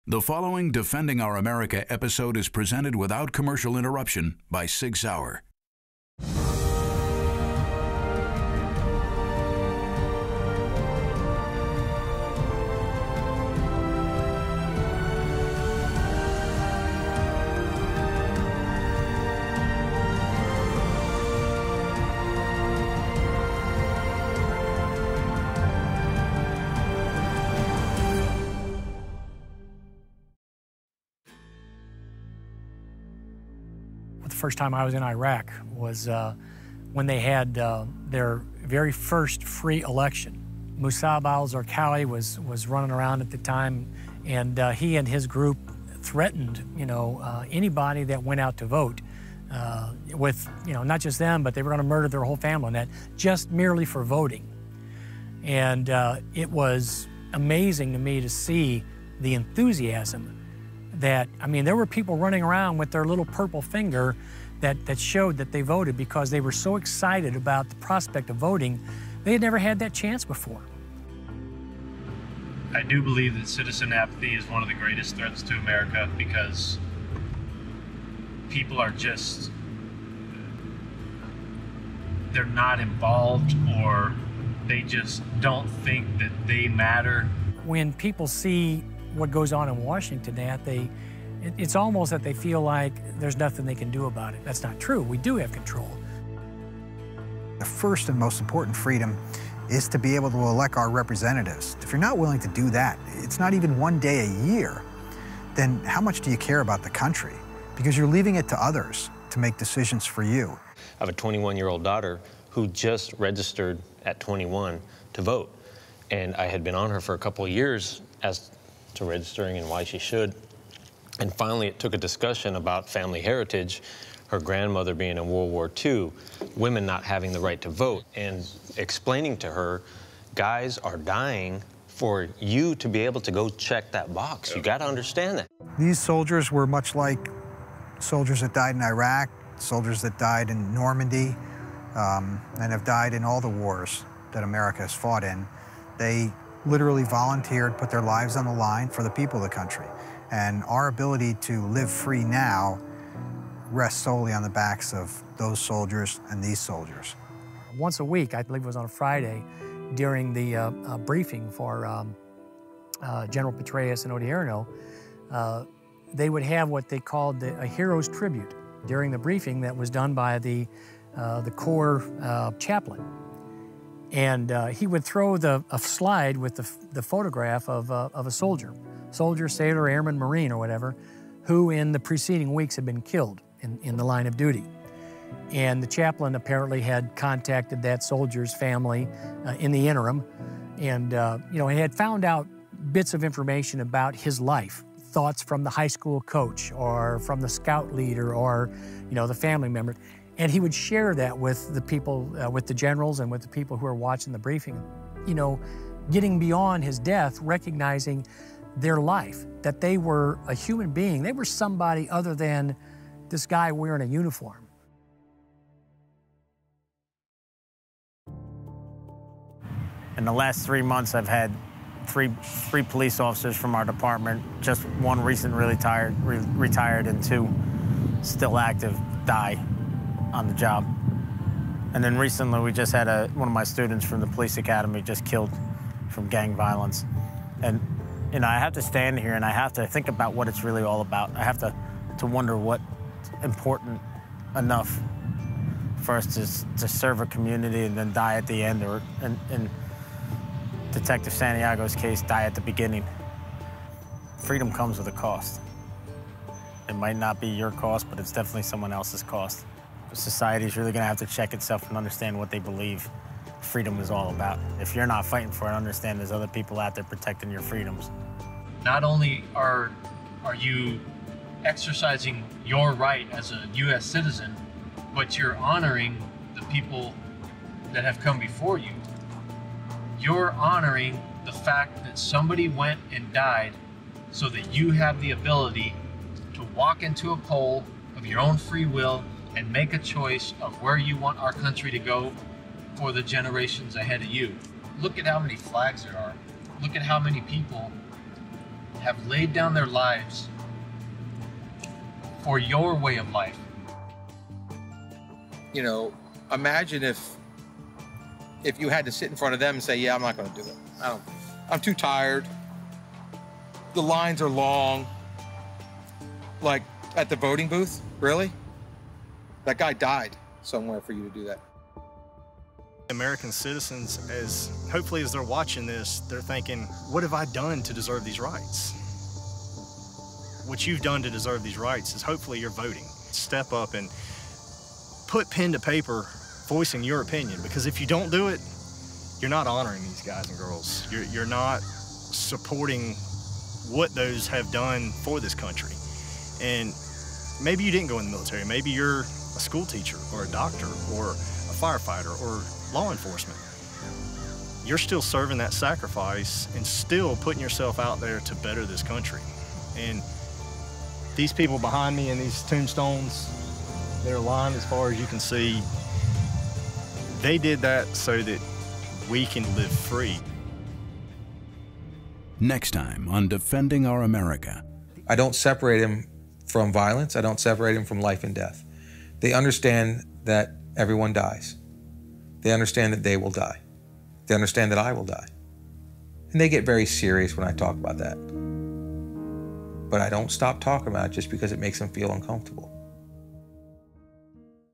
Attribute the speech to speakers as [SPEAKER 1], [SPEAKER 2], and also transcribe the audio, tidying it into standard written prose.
[SPEAKER 1] The following Defending Our America episode is presented without commercial interruption by Sig Sauer.
[SPEAKER 2] The first time I was in Iraq was when they had their very first free election. Musab al-Zarqawi was running around at the time, and he and his group threatened, anybody that went out to vote with, not just them, but they were going to murder their whole family on that, just merely for voting. And it was amazing to me to see the enthusiasm that, there were people running around with their little purple finger that showed that they voted because they were so excited about the prospect of voting. They had never had that chance before.
[SPEAKER 3] I do believe that citizen apathy is one of the greatest threats to America because people are just, they're not involved, or they just don't think that they matter.
[SPEAKER 2] When people see what goes on in Washington, it's almost that they feel like there's nothing they can do about it. That's not true. We do have control.
[SPEAKER 4] The first and most important freedom is to be able to elect our representatives. If you're not willing to do that, it's not even one day a year, then how much do you care about the country? Because you're leaving it to others to make decisions for you.
[SPEAKER 5] I have a 21-year-old daughter who just registered at 21 to vote. And I had been on her for a couple of years as to registering and why she should. And finally, it took a discussion about family heritage, her grandmother being in World War II, women not having the right to vote, and explaining to her, guys are dying for you to be able to go check that box. You got to understand that.
[SPEAKER 4] These soldiers were much like soldiers that died in Iraq, soldiers that died in Normandy, and have died in all the wars that America has fought in. They literally volunteered, put their lives on the line for the people of the country. And our ability to live free now rests solely on the backs of those soldiers and these soldiers.
[SPEAKER 2] Once a week, I believe it was on a Friday, during the briefing for General Petraeus and Odierno, they would have what they called a hero's tribute during the briefing that was done by the Corps chaplain. And he would throw a slide with the photograph of a soldier, sailor, airman, Marine, or whatever, who in the preceding weeks had been killed in the line of duty. And the chaplain apparently had contacted that soldier's family in the interim, and he had found out bits of information about his life, thoughts from the high school coach or from the scout leader or the family member. And he would share that with the people, with the generals and with the people who are watching the briefing. Getting beyond his death, recognizing their life, that they were a human being. They were somebody other than this guy wearing a uniform.
[SPEAKER 6] In the last 3 months, I've had three police officers from our department, just one recently retired, and two still active, die on the job. And then recently we just had one of my students from the police academy just killed from gang violence. And I have to stand here and I have to think about what it's really all about. I have to wonder what's important enough for us to serve a community and then die at the end, or in Detective Santiago's case, die at the beginning. Freedom comes with a cost. It might not be your cost, but it's definitely someone else's cost. Society is really going to have to check itself and understand what they believe freedom is all about. If you're not fighting for it, understand there's other people out there protecting your freedoms.
[SPEAKER 3] Not only are you exercising your right as a U.S. citizen, but you're honoring the people that have come before you. You're honoring the fact that somebody went and died so that you have the ability to walk into a poll of your own free will and make a choice of where you want our country to go for the generations ahead of you. Look at how many flags there are. Look at how many people have laid down their lives for your way of life.
[SPEAKER 7] You know, imagine if you had to sit in front of them and say, yeah, I'm not going to do it. I'm too tired. The lines are long. Like at the voting booth, really? That guy died somewhere for you to do that.
[SPEAKER 8] American citizens, hopefully as they're watching this, they're thinking, what have I done to deserve these rights? What you've done to deserve these rights is hopefully you're voting. Step up and put pen to paper voicing your opinion, because if you don't do it, you're not honoring these guys and girls. You're not supporting what those have done for this country. And maybe you didn't go in the military. Maybe you're a school teacher or a doctor or a firefighter or law enforcement. You're still serving that sacrifice and still putting yourself out there to better this country. And these people behind me in these tombstones, they're lined as far as you can see. They did that so that we can live free.
[SPEAKER 1] Next time on Defending Our America.
[SPEAKER 7] I don't separate him from violence. I don't separate him from life and death. They understand that everyone dies. They understand that they will die. They understand that I will die. And they get very serious when I talk about that. But I don't stop talking about it just because it makes them feel uncomfortable.